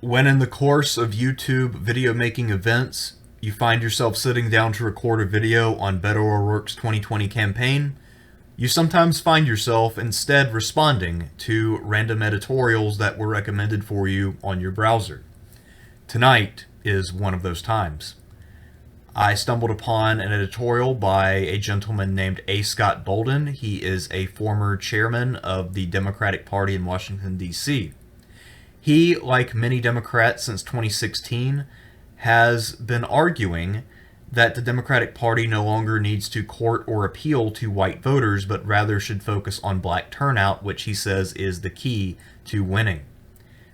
When in the course of YouTube video making events, you find yourself sitting down to record a video on Beto O'Rourke's 2020 campaign, you sometimes find yourself instead responding to random editorials that were recommended for you on your browser. Tonight is one of those times. I stumbled upon an editorial by a gentleman named A. Scott Bolden. He is a former chairman of the Democratic Party in Washington, D.C. He, like many Democrats since 2016, has been arguing that the Democratic Party no longer needs to court or appeal to white voters, but rather should focus on black turnout, which he says is the key to winning.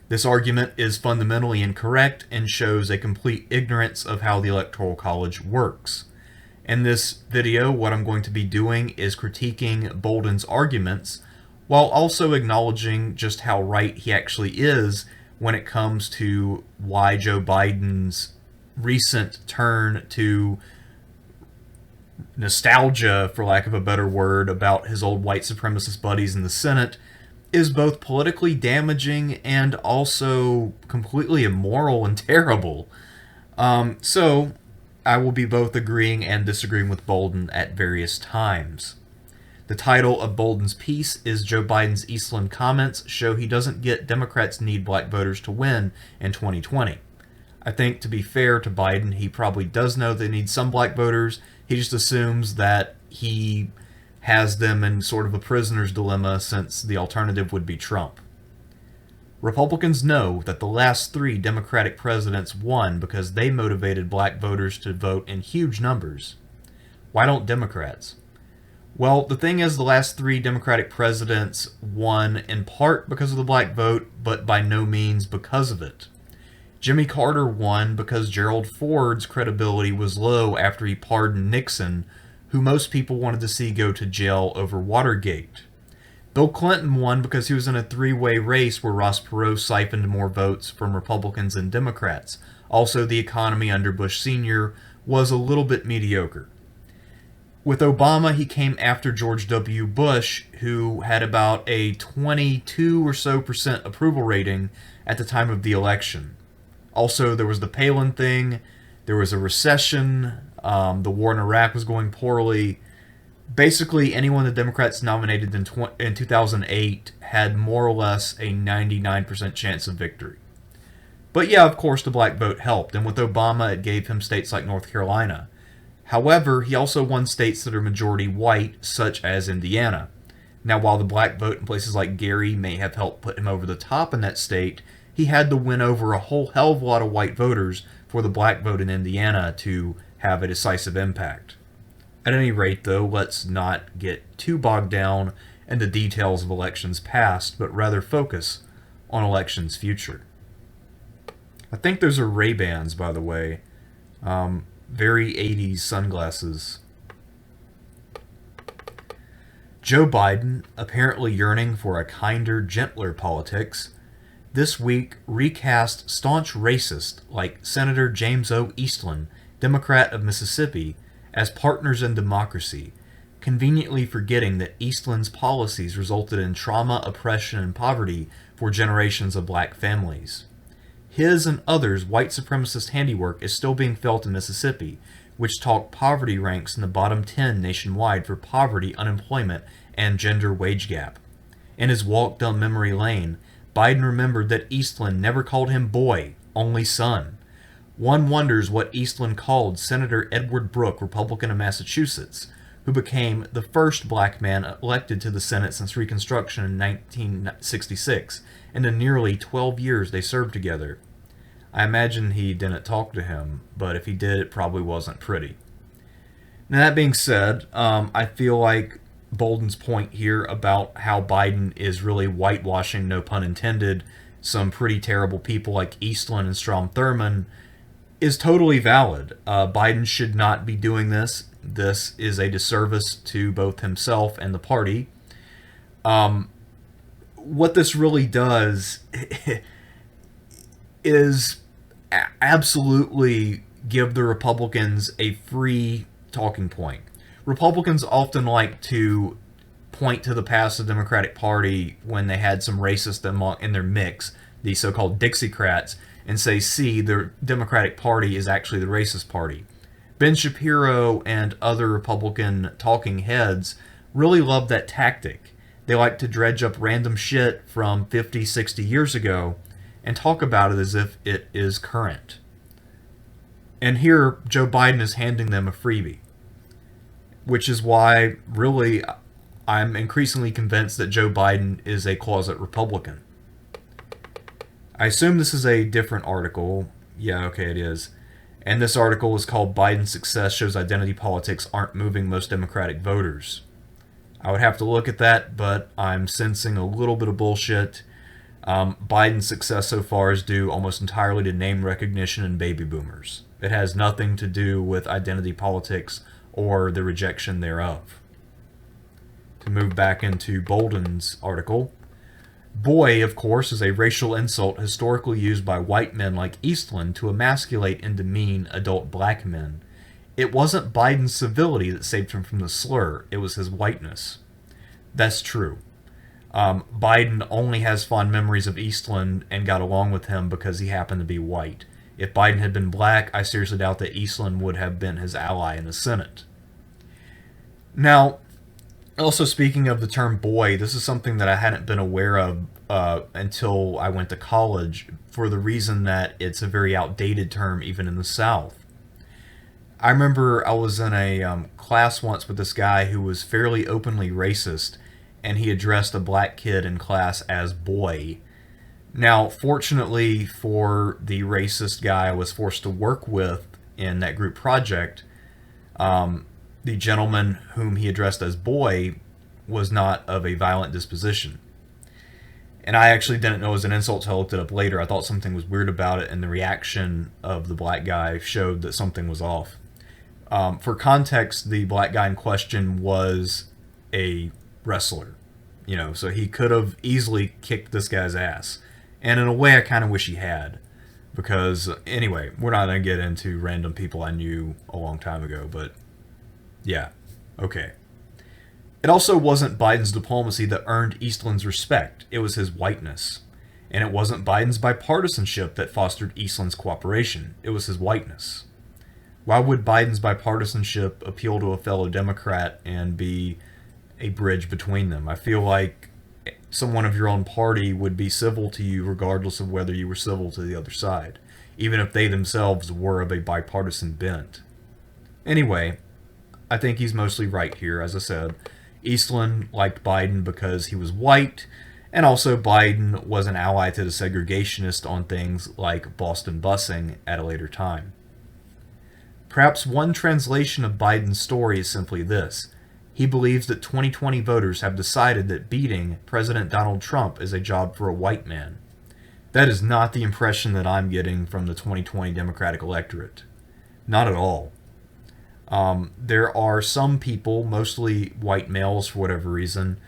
This argument is fundamentally incorrect and shows a complete ignorance of how the Electoral College works. In this video, what I'm going to be doing is critiquing Bolden's arguments, while also acknowledging just how right he actually is when it comes to why Joe Biden's recent turn to nostalgia, for lack of a better word, about his old white supremacist buddies in the Senate is both politically damaging and also completely immoral and terrible. So I will be both agreeing and disagreeing with Bolden at various times. The title of Bolden's piece is Joe Biden's Eastland Comments Show He Doesn't Get Democrats Need Black Voters to Win in 2020. I think, to be fair to Biden, he probably does know they need some black voters. He just assumes that he has them in sort of a prisoner's dilemma, since the alternative would be Trump. Republicans know that the last 3 Democratic presidents won because they motivated black voters to vote in huge numbers. Why don't Democrats? Well, the thing is, the last 3 Democratic presidents won in part because of the black vote, but by no means because of it. Jimmy Carter won because Gerald Ford's credibility was low after he pardoned Nixon, who most people wanted to see go to jail over Watergate. Bill Clinton won because he was in a 3-way race where Ross Perot siphoned more votes from Republicans and Democrats. Also, the economy under Bush Sr. was a little bit mediocre. With Obama, he came after George W. Bush, who had about a 22% or so approval rating at the time of the election. Also, there was the Palin thing, there was a recession, the war in Iraq was going poorly. Basically, anyone the Democrats nominated in 2008 had more or less a 99% chance of victory. But yeah, of course, the black vote helped, and with Obama, it gave him states like North Carolina. However, he also won states that are majority white, such as Indiana. Now, while the black vote in places like Gary may have helped put him over the top in that state, he had to win over a whole hell of a lot of white voters for the black vote in Indiana to have a decisive impact. At any rate, though, let's not get too bogged down in the details of elections past, but rather focus on elections future. I think those are Ray-Bans, by the way. Very 80s sunglasses. Joe Biden, apparently yearning for a kinder, gentler politics, this week recast staunch racist like Senator James O. Eastland, Democrat of Mississippi, as partners in democracy, conveniently forgetting that Eastland's policies resulted in trauma, oppression, and poverty for generations of black families. His and others' white supremacist handiwork is still being felt in Mississippi, which topped poverty ranks in the bottom 10 nationwide for poverty, unemployment, and gender wage gap. In his walk down memory lane, Biden remembered that Eastland never called him boy, only son. One wonders what Eastland called Senator Edward Brooke, Republican of Massachusetts, who became the first black man elected to the Senate since Reconstruction in 1966, in the nearly 12 years they served together. I imagine he didn't talk to him, but if he did, it probably wasn't pretty. Now, that being said, I feel like Bolden's point here about how Biden is really whitewashing, no pun intended, some pretty terrible people like Eastland and Strom Thurmond is totally valid. Biden should not be doing this. This is a disservice to both himself and the party. What this really does is absolutely give the Republicans a free talking point. Republicans often like to point to the past of the Democratic Party when they had some racist in their mix, the so-called Dixiecrats, and say, see, the Democratic Party is actually the racist party. Ben Shapiro and other Republican talking heads really love that tactic. They like to dredge up random shit from 50, 60 years ago and talk about it as if it is current. And here, Joe Biden is handing them a freebie. Which is why, really, I'm increasingly convinced that Joe Biden is a closet Republican. I assume this is a different article. Yeah, okay, it is. And this article is called Biden's Success Shows Identity Politics Aren't Moving Most Democratic Voters. I would have to look at that, but I'm sensing a little bit of bullshit. Biden's success so far is due almost entirely to name recognition and baby boomers. It has nothing to do with identity politics or the rejection thereof. To move back into Bolden's article, boy, of course, is a racial insult historically used by white men like Eastland to emasculate and demean adult black men. It wasn't Biden's civility that saved him from the slur, it was his whiteness. That's true. Biden only has fond memories of Eastland and got along with him because he happened to be white. If Biden had been black, I seriously doubt that Eastland would have been his ally in the Senate. Now, also speaking of the term boy, this is something that I hadn't been aware of until I went to college, for the reason that it's a very outdated term even in the South. I remember I was in a class once with this guy who was fairly openly racist, and he addressed a black kid in class as boy. Now, fortunately for the racist guy I was forced to work with in that group project, the gentleman whom he addressed as boy was not of a violent disposition. And I actually didn't know it was an insult until I looked it up later. I thought something was weird about it, and the reaction of the black guy showed that something was off. For context, the black guy in question was a wrestler, so he could have easily kicked this guy's ass. And in a way, I kind of wish he had. Because, anyway, we're not going to get into random people I knew a long time ago, but yeah, okay. It also wasn't Biden's diplomacy that earned Eastland's respect. It was his whiteness. And it wasn't Biden's bipartisanship that fostered Eastland's cooperation. It was his whiteness. Why would Biden's bipartisanship appeal to a fellow Democrat and be a bridge between them? I feel like someone of your own party would be civil to you regardless of whether you were civil to the other side, even if they themselves were of a bipartisan bent. Anyway, I think he's mostly right here, as I said. Eastland liked Biden because he was white, and also Biden was an ally to the segregationists on things like Boston busing at a later time. Perhaps one translation of Biden's story is simply this. He believes that 2020 voters have decided that beating President Donald Trump is a job for a white man. That is not the impression that I'm getting from the 2020 Democratic electorate. Not at all. There are some people, mostly white males for whatever reason,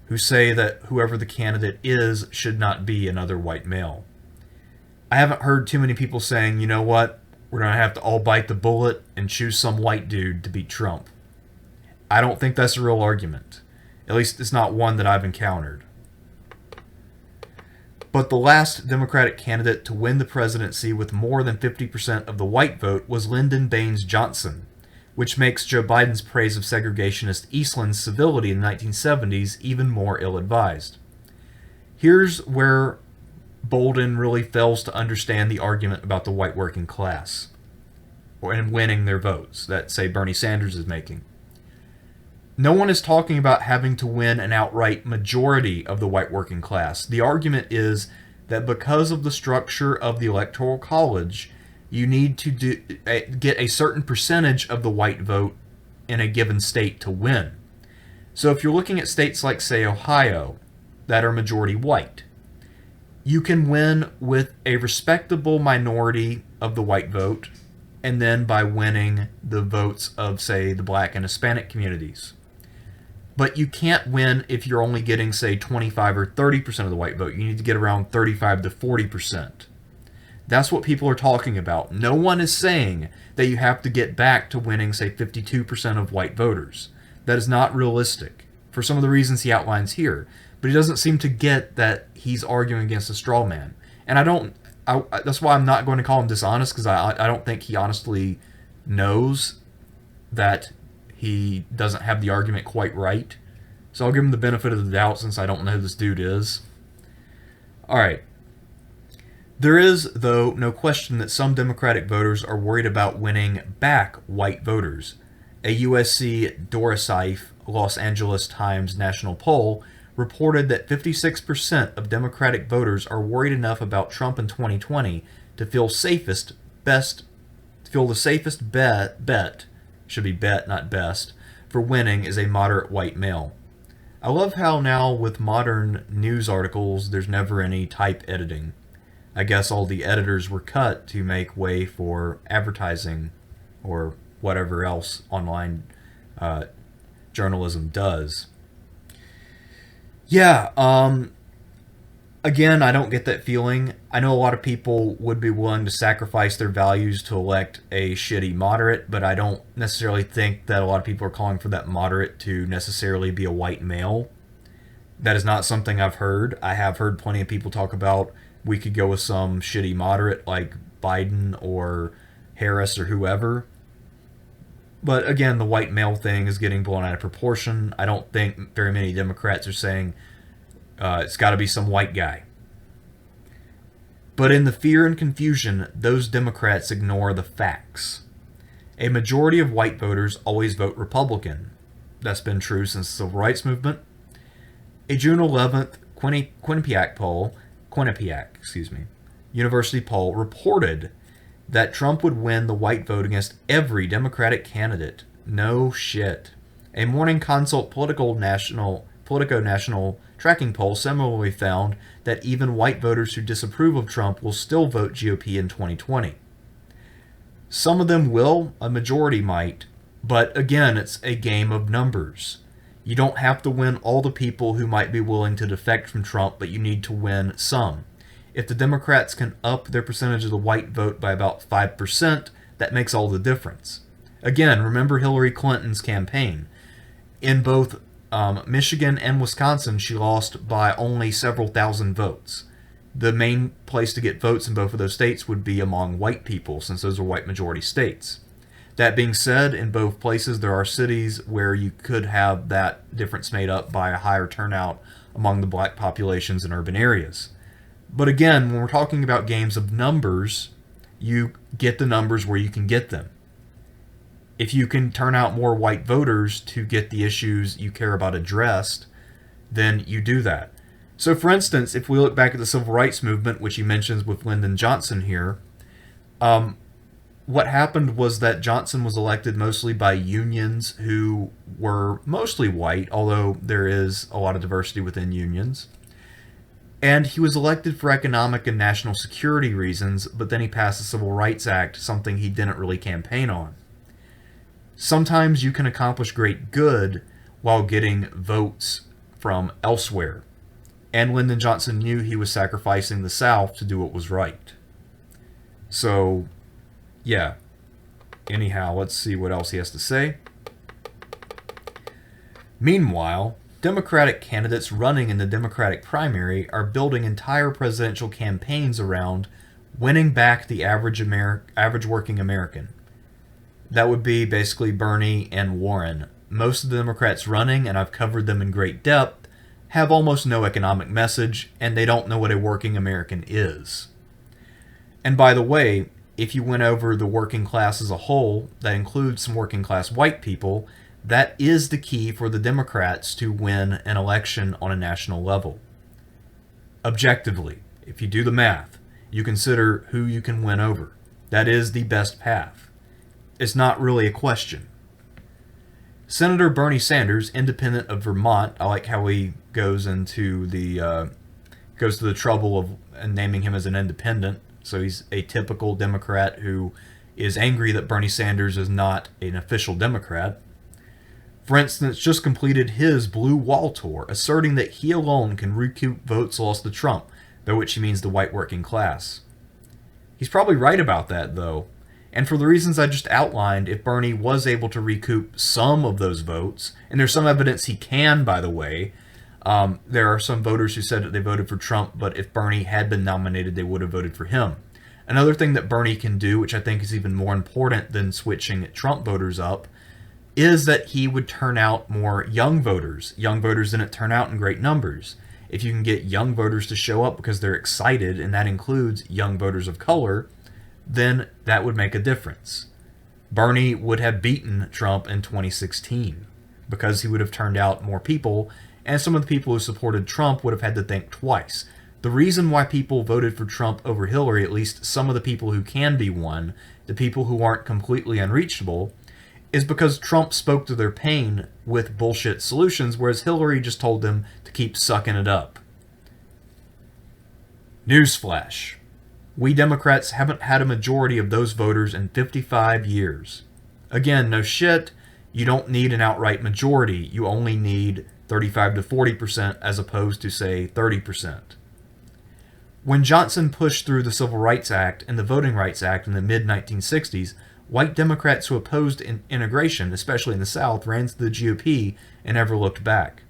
who say that whoever the candidate is should not be another white male. I haven't heard too many people saying, you know what, we're going to have to all bite the bullet and choose some white dude to beat Trump. I don't think that's a real argument. At least it's not one that I've encountered. But the last Democratic candidate to win the presidency with more than 50% of the white vote was Lyndon Baines Johnson, which makes Joe Biden's praise of segregationist Eastland's civility in the 1970s even more ill-advised. Here's where Bolden really fails to understand the argument about the white working class and winning their votes that, say, Bernie Sanders is making. No one is talking about having to win an outright majority of the white working class. The argument is that because of the structure of the Electoral College, you need to get a certain percentage of the white vote in a given state to win. So if you're looking at states like, say, Ohio, that are majority white, you can win with a respectable minority of the white vote, and then by winning the votes of, say, the black and Hispanic communities. But you can't win if you're only getting, say, 25 or 30% of the white vote. You need to get around 35 to 40%. That's what people are talking about. No one is saying that you have to get back to winning, say, 52% of white voters. That is not realistic, for some of the reasons he outlines here. But he doesn't seem to get that he's arguing against a straw man. And that's why I'm not going to call him dishonest, because I don't think he honestly knows that he doesn't have the argument quite right. So I'll give him the benefit of the doubt since I don't know who this dude is. Alright. There is, though, no question that some Democratic voters are worried about winning back white voters. A USC Dorsafe Los Angeles Times national poll reported that 56% of Democratic voters are worried enough about Trump in 2020 to feel the safest bet, should be bet, not best, for winning is a moderate white male. I love how now with modern news articles there's never any type editing. I guess all the editors were cut to make way for advertising or whatever else online journalism does. Yeah, again, I don't get that feeling. I know a lot of people would be willing to sacrifice their values to elect a shitty moderate, but I don't necessarily think that a lot of people are calling for that moderate to necessarily be a white male. That is not something I've heard. I have heard plenty of people talk about we could go with some shitty moderate like Biden or Harris or whoever. But again, the white male thing is getting blown out of proportion. I don't think very many Democrats are saying it's got to be some white guy. But in the fear and confusion, those Democrats ignore the facts. A majority of white voters always vote Republican. That's been true since the Civil Rights Movement. A June 11th Quinnipiac University poll reported that Trump would win the white vote against every Democratic candidate. No shit. A Morning Consult Politico National tracking poll similarly found that even white voters who disapprove of Trump will still vote GOP in 2020. Some of them will, a majority might, but again, it's a game of numbers. You don't have to win all the people who might be willing to defect from Trump, but you need to win some. If the Democrats can up their percentage of the white vote by about 5%, that makes all the difference. Again, remember Hillary Clinton's campaign. In both Michigan and Wisconsin, she lost by only several thousand votes. The main place to get votes in both of those states would be among white people, since those are white majority states. That being said, in both places there are cities where you could have that difference made up by a higher turnout among the black populations in urban areas. But again, when we're talking about games of numbers, you get the numbers where you can get them. If you can turn out more white voters to get the issues you care about addressed, then you do that. So for instance, if we look back at the Civil Rights Movement, which he mentions with Lyndon Johnson here, what happened was that Johnson was elected mostly by unions who were mostly white, although there is a lot of diversity within unions. And he was elected for economic and national security reasons, but then he passed the Civil Rights Act, something he didn't really campaign on. Sometimes you can accomplish great good while getting votes from elsewhere. And Lyndon Johnson knew he was sacrificing the South to do what was right. So, yeah. Anyhow, let's see what else he has to say. Meanwhile, Democratic candidates running in the Democratic primary are building entire presidential campaigns around winning back the average working American. That would be basically Bernie and Warren. Most of the Democrats running, and I've covered them in great depth, have almost no economic message, and they don't know what a working American is. And by the way, if you went over the working class as a whole, that includes some working class white people, that is the key for the Democrats to win an election on a national level. Objectively, if you do the math, you consider who you can win over. That is the best path. It's not really a question. Senator Bernie Sanders, independent of Vermont, I like how he goes to the trouble of naming him as an independent. So he's a typical Democrat who is angry that Bernie Sanders is not an official Democrat. For instance, just completed his Blue Wall tour, asserting that he alone can recoup votes lost to Trump, by which he means the white working class. He's probably right about that, though. And for the reasons I just outlined, if Bernie was able to recoup some of those votes, and there's some evidence he can, by the way, There are some voters who said that they voted for Trump, but if Bernie had been nominated, they would have voted for him. Another thing that Bernie can do, which I think is even more important than switching Trump voters up, is that he would turn out more young voters. Young voters didn't turn out in great numbers. If you can get young voters to show up because they're excited, and that includes young voters of color, then that would make a difference. Bernie would have beaten Trump in 2016 because he would have turned out more people, and some of the people who supported Trump would have had to think twice. The reason why people voted for Trump over Hillary, at least some of the people who can be won, the people who aren't completely unreachable, is because Trump spoke to their pain with bullshit solutions, whereas Hillary just told them to keep sucking it up. Newsflash. We Democrats haven't had a majority of those voters in 55 years. Again, no shit, you don't need an outright majority. You only need 35 to 40% as opposed to, say, 30%. When Johnson pushed through the Civil Rights Act and the Voting Rights Act in the mid-1960s, white Democrats who opposed integration, especially in the South, ran to the GOP and never looked back.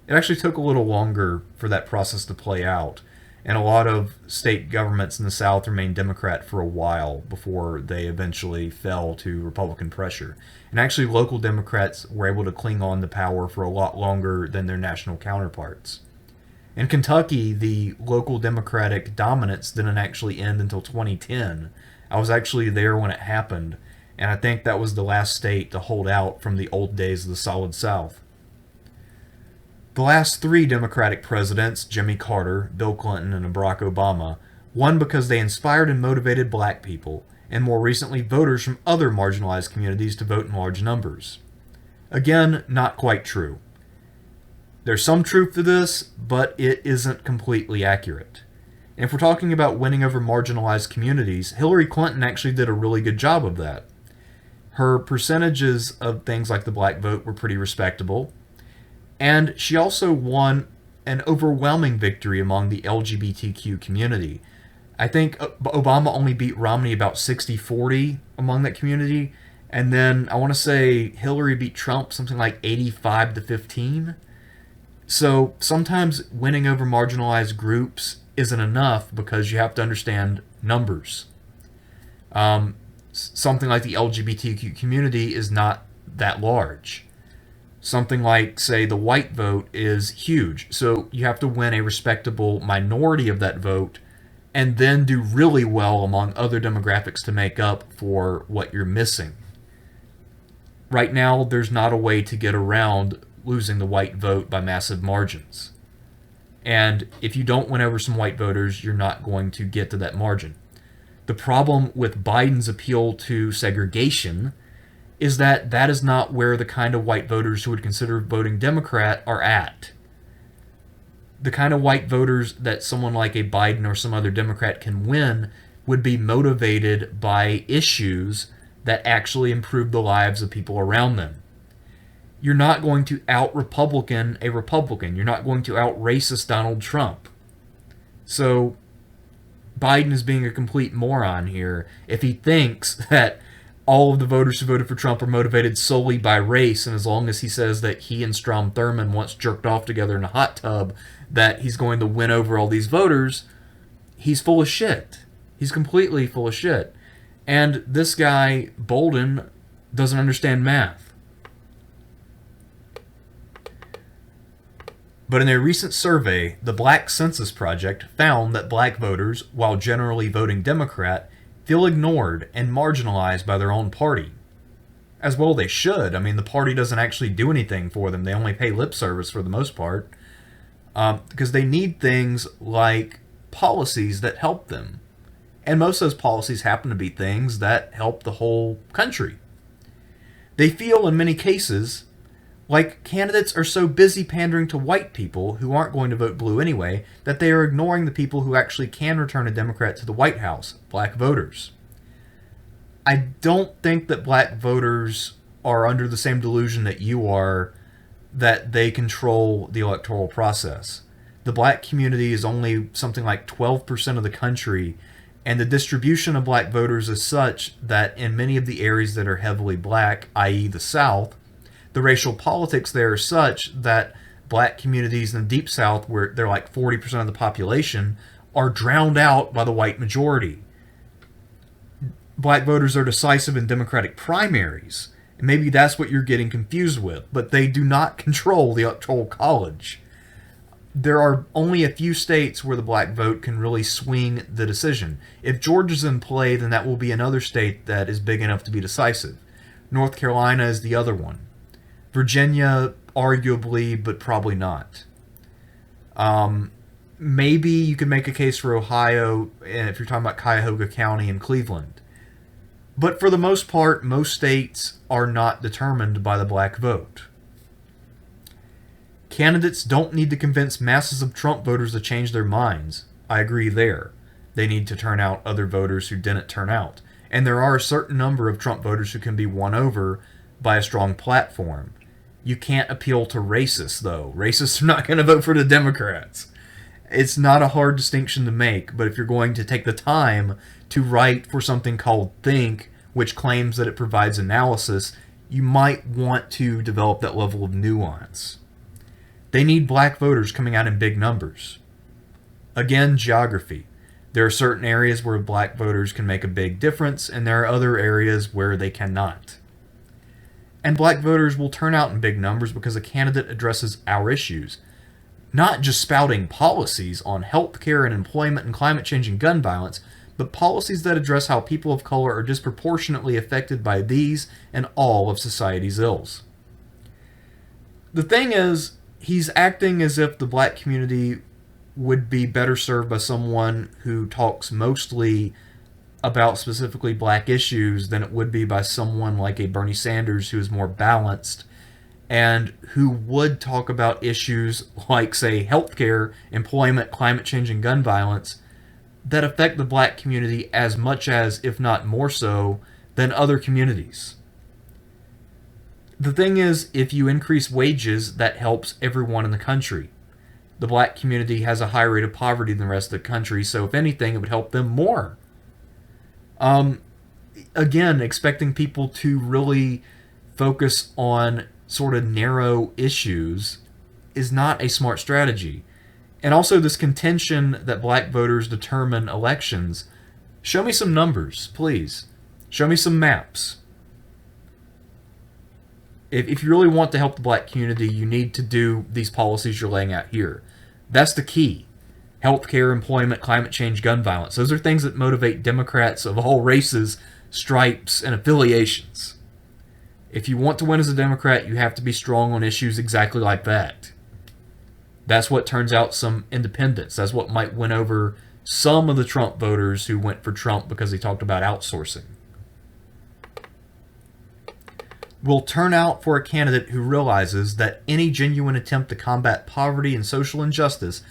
It actually took a little longer for that process to play out, and a lot of state governments in the South remained Democrat for a while before they eventually fell to Republican pressure. And actually, local Democrats were able to cling on to power for a lot longer than their national counterparts. In Kentucky, the local Democratic dominance didn't actually end until 2010. I was actually there when it happened, and I think that was the last state to hold out from the old days of the Solid South. The last three Democratic presidents, Jimmy Carter, Bill Clinton, and Barack Obama, won because they inspired and motivated black people, and more recently voters from other marginalized communities to vote in large numbers. Again, not quite true. There's some truth to this, but it isn't completely accurate. And if we're talking about winning over marginalized communities, Hillary Clinton actually did a really good job of that. Her percentages of things like the black vote were pretty respectable, and she also won an overwhelming victory among the LGBTQ community. I think Obama only beat Romney about 60-40 among that community, and then I want to say Hillary beat Trump something like 85-15. So sometimes winning over marginalized groups isn't enough because you have to understand numbers. Something like the LGBTQ community is not that large. Something like, say, the white vote is huge. So you have to win a respectable minority of that vote and then do really well among other demographics to make up for what you're missing. Right now, there's not a way to get around losing the white vote by massive margins. And if you don't win over some white voters, you're not going to get to that margin. The problem with Biden's appeal to segregation is that that is not where the kind of white voters who would consider voting Democrat are at. The kind of white voters that someone like a Biden or some other Democrat can win would be motivated by issues that actually improve the lives of people around them. You're not going to out-Republican a Republican. You're not going to out-racist Donald Trump. So Biden is being a complete moron here if he thinks that all of the voters who voted for Trump are motivated solely by race, and as long as he says that he and Strom Thurmond once jerked off together in a hot tub, that he's going to win over all these voters, he's full of shit. He's completely full of shit. And this guy, Bolden, doesn't understand math. But in a recent survey, the Black Census Project found that black voters, while generally voting Democrat, feel ignored and marginalized by their own party. As well they should. I mean, the party doesn't actually do anything for them. They only pay lip service for the most part. Because they need things like policies that help them. And most of those policies happen to be things that help the whole country. They feel, in many cases, like candidates are so busy pandering to white people who aren't going to vote blue anyway, that they are ignoring the people who actually can return a Democrat to the White House, black voters. I don't think that black voters are under the same delusion that you are, that they control the electoral process. The black community is only something like 12% of the country, and the distribution of black voters is such that in many of the areas that are heavily black, i.e. the South, the racial politics there are such that black communities in the Deep South, where they're like 40% of the population, are drowned out by the white majority. Black voters are decisive in Democratic primaries. And maybe that's what you're getting confused with, but they do not control the Electoral College. There are only a few states where the black vote can really swing the decision. If Georgia's in play, then that will be another state that is big enough to be decisive. North Carolina is the other one. Virginia, arguably, but probably not. Maybe you could make a case for Ohio if you're talking about Cuyahoga County and Cleveland. But for the most part, most states are not determined by the black vote. Candidates don't need to convince masses of Trump voters to change their minds. I agree there. They need to turn out other voters who didn't turn out. And there are a certain number of Trump voters who can be won over by a strong platform. You can't appeal to racists, though. Racists are not going to vote for the Democrats. It's not a hard distinction to make, but if you're going to take the time to write for something called Think, which claims that it provides analysis, you might want to develop that level of nuance. They need black voters coming out in big numbers. Again, geography. There are certain areas where black voters can make a big difference, and there are other areas where they cannot. And black voters will turn out in big numbers because a candidate addresses our issues. Not just spouting policies on healthcare and employment and climate change and gun violence, but policies that address how people of color are disproportionately affected by these and all of society's ills. The thing is, he's acting as if the black community would be better served by someone who talks mostly about specifically black issues than it would be by someone like a Bernie Sanders who is more balanced and who would talk about issues like, say, healthcare, employment, climate change, and gun violence that affect the black community as much as, if not more so, than other communities. The thing is, if you increase wages, that helps everyone in the country. The black community has a high rate of poverty than the rest of the country, so if anything, it would help them more. Again, expecting people to really focus on sort of narrow issues is not a smart strategy. And also this contention that black voters determine elections. Show me some numbers, please. Show me some maps. If you really want to help the black community, you need to do these policies you're laying out here. That's the key. Healthcare, employment, climate change, gun violence. Those are things that motivate Democrats of all races, stripes, and affiliations. If you want to win as a Democrat, you have to be strong on issues exactly like that. That's what turns out some independents. That's what might win over some of the Trump voters who went for Trump because he talked about outsourcing. Will turn out for a candidate who realizes that any genuine attempt to combat poverty and social injustice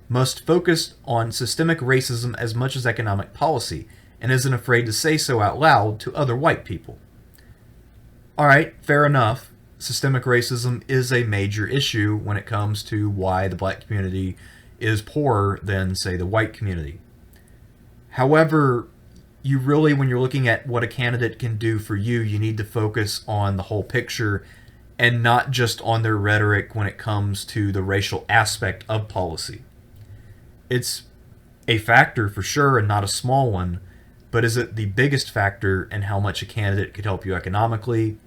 must focus on systemic racism as much as economic policy, and isn't afraid to say so out loud to other white people. Alright, fair enough. Systemic racism is a major issue when it comes to why the black community is poorer than, say, the white community. However, you really, when you're looking at what a candidate can do for you, you need to focus on the whole picture and not just on their rhetoric when it comes to the racial aspect of policy. It's a factor for sure and not a small one, but is it the biggest factor in how much a candidate could help you economically?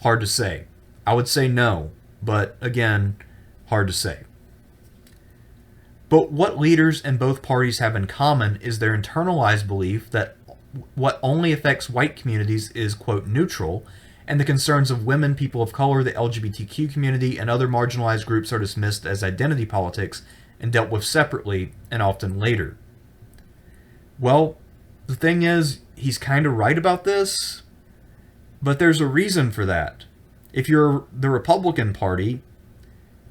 Hard to say. I would say no, but again, hard to say. But what leaders in both parties have in common is their internalized belief that what only affects white communities is, quote, neutral, and the concerns of women, people of color, the LGBTQ community, and other marginalized groups are dismissed as identity politics and dealt with separately and often later. Well, the thing is, he's kind of right about this, but there's a reason for that. If you're the Republican Party,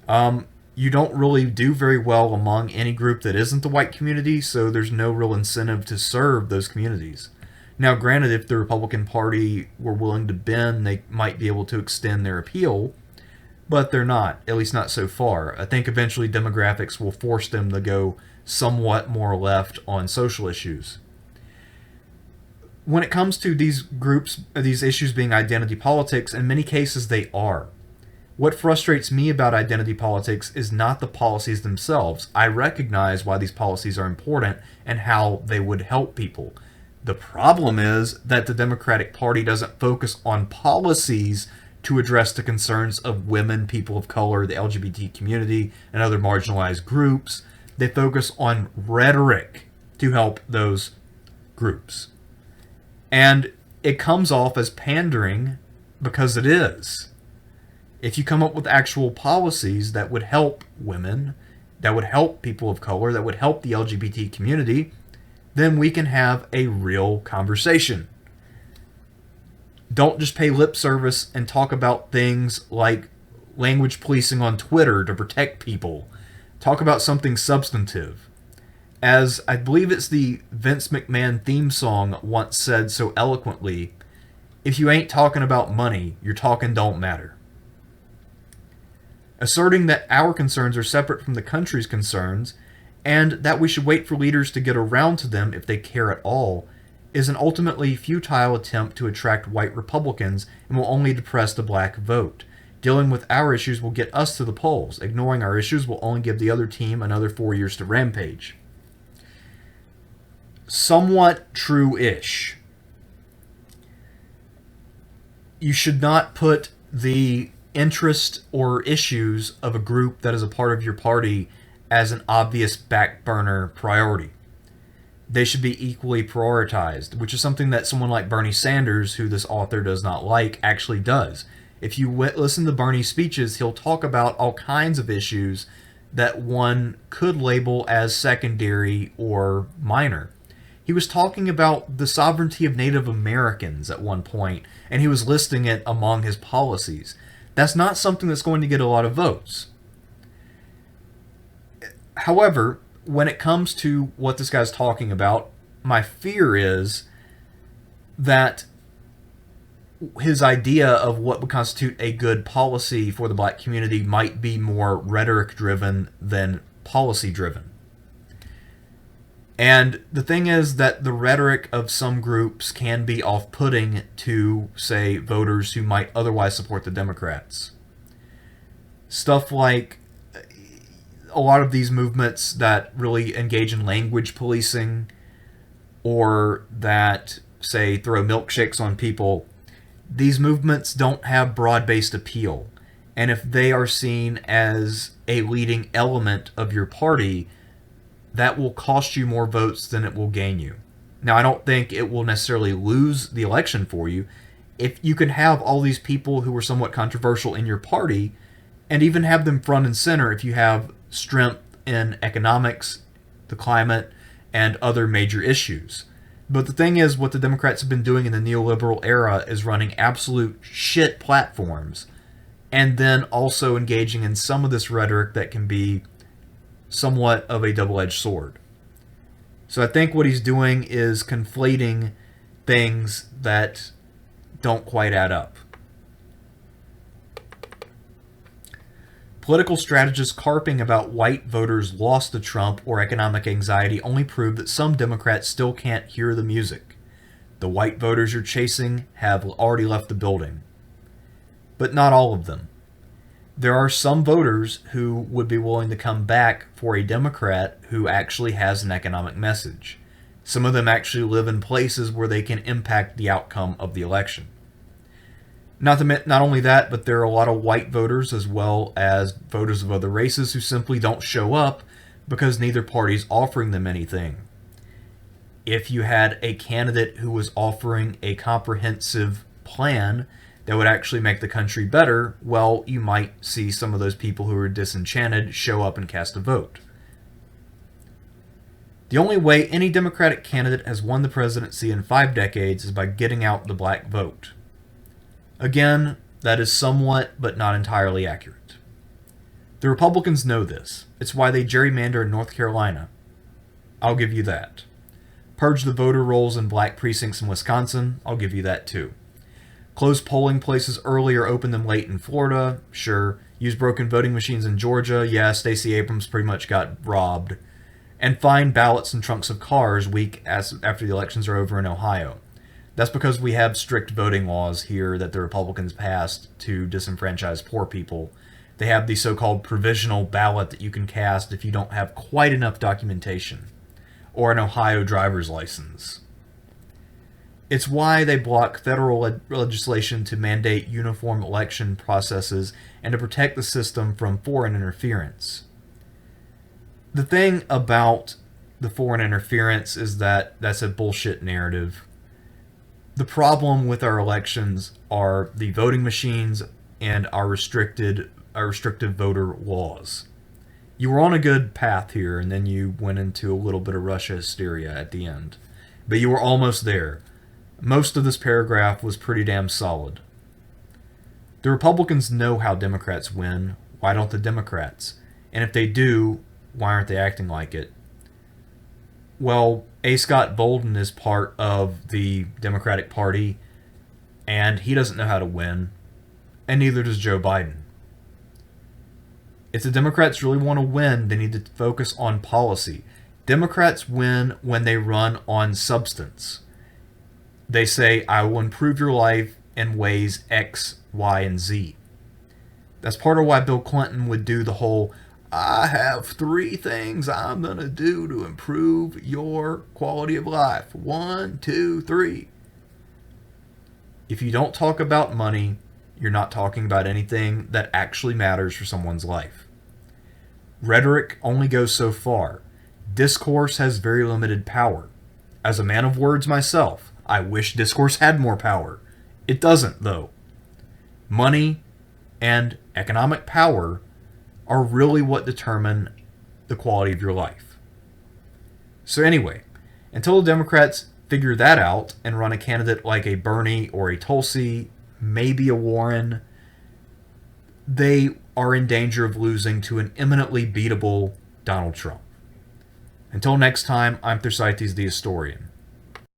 you don't really do very well among any group that isn't the white community, so there's no real incentive to serve those communities. Now, granted, if the Republican Party were willing to bend, they might be able to extend their appeal, but they're not, at least not so far. I think eventually demographics will force them to go somewhat more left on social issues. When it comes to these groups, these issues being identity politics, in many cases they are. What frustrates me about identity politics is not the policies themselves. I recognize why these policies are important and how they would help people. The problem is that the Democratic Party doesn't focus on policies to address the concerns of women, people of color, the LGBT community, and other marginalized groups. They focus on rhetoric to help those groups. And it comes off as pandering because it is. If you come up with actual policies that would help women, that would help people of color, that would help the LGBT community, then we can have a real conversation. Don't just pay lip service and talk about things like language policing on Twitter to protect people. Talk about something substantive. As I believe it's the Vince McMahon theme song once said so eloquently, if you ain't talking about money, your talking don't matter. Asserting that our concerns are separate from the country's concerns, and that we should wait for leaders to get around to them if they care at all, is an ultimately futile attempt to attract white Republicans and will only depress the black vote. Dealing with our issues will get us to the polls. Ignoring our issues will only give the other team another 4 years to rampage. Somewhat true-ish. You should not put the interest or issues of a group that is a part of your party as an obvious back burner priority. They should be equally prioritized, which is something that someone like Bernie Sanders, who this author does not like, actually does. If you listen to Bernie's speeches, he'll talk about all kinds of issues that one could label as secondary or minor. He was talking about the sovereignty of Native Americans at one point, and he was listing it among his policies. That's not something that's going to get a lot of votes. However, when it comes to what this guy's talking about, my fear is that his idea of what would constitute a good policy for the black community might be more rhetoric-driven than policy-driven. And the thing is that the rhetoric of some groups can be off-putting to, say, voters who might otherwise support the Democrats. Stuff like a lot of these movements that really engage in language policing, or that, say, throw milkshakes on people, these movements don't have broad-based appeal. And if they are seen as a leading element of your party, that will cost you more votes than it will gain you. Now, I don't think it will necessarily lose the election for you. If you can have all these people who are somewhat controversial in your party, and even have them front and center if you have strength in economics, the climate, and other major issues. But the thing is, what the Democrats have been doing in the neoliberal era is running absolute shit platforms, and then also engaging in some of this rhetoric that can be somewhat of a double-edged sword. So I think what he's doing is conflating things that don't quite add up. Political strategists carping about white voters lost to Trump or economic anxiety only prove that some Democrats still can't hear the music. The white voters you're chasing have already left the building. But not all of them. There are some voters who would be willing to come back for a Democrat who actually has an economic message. Some of them actually live in places where they can impact the outcome of the election. Not only that, but there are a lot of white voters as well as voters of other races who simply don't show up because neither party's offering them anything. If you had a candidate who was offering a comprehensive plan that would actually make the country better, well, you might see some of those people who are disenchanted show up and cast a vote. The only way any Democratic candidate has won the presidency in 5 decades is by getting out the black vote. Again, that is somewhat but not entirely accurate. The Republicans know this. It's why they gerrymander in North Carolina. I'll give you that. Purge the voter rolls in black precincts in Wisconsin. I'll give you that too. Close polling places early or open them late in Florida. Sure. Use broken voting machines in Georgia. Yeah, Stacey Abrams pretty much got robbed. And find ballots in trunks of cars week after the elections are over in Ohio. That's because we have strict voting laws here that the Republicans passed to disenfranchise poor people. They have the so-called provisional ballot that you can cast if you don't have quite enough documentation, or an Ohio driver's license. It's why they block federal legislation to mandate uniform election processes and to protect the system from foreign interference. The thing about the foreign interference is that that's a bullshit narrative. The problem with our elections are the voting machines and our restrictive voter laws. You were on a good path here, and then you went into a little bit of Russia hysteria at the end. But you were almost there. Most of this paragraph was pretty damn solid. The Republicans know how Democrats win. Why don't the Democrats? And if they do, why aren't they acting like it? Well, A. Scott Bolden is part of the Democratic Party, and he doesn't know how to win, and neither does Joe Biden. If the Democrats really want to win, they need to focus on policy. Democrats win when they run on substance. They say, I will improve your life in ways X, Y, and Z. That's part of why Bill Clinton would do the whole, I have 3 things I'm going to do to improve your quality of life. 1, 2, 3. If you don't talk about money, you're not talking about anything that actually matters for someone's life. Rhetoric only goes so far. Discourse has very limited power. As a man of words myself, I wish discourse had more power. It doesn't, though. Money and economic power are really what determine the quality of your life. So anyway, until the Democrats figure that out and run a candidate like a Bernie or a Tulsi, maybe a Warren, they are in danger of losing to an eminently beatable Donald Trump. Until next time, I'm Thersites the Historian.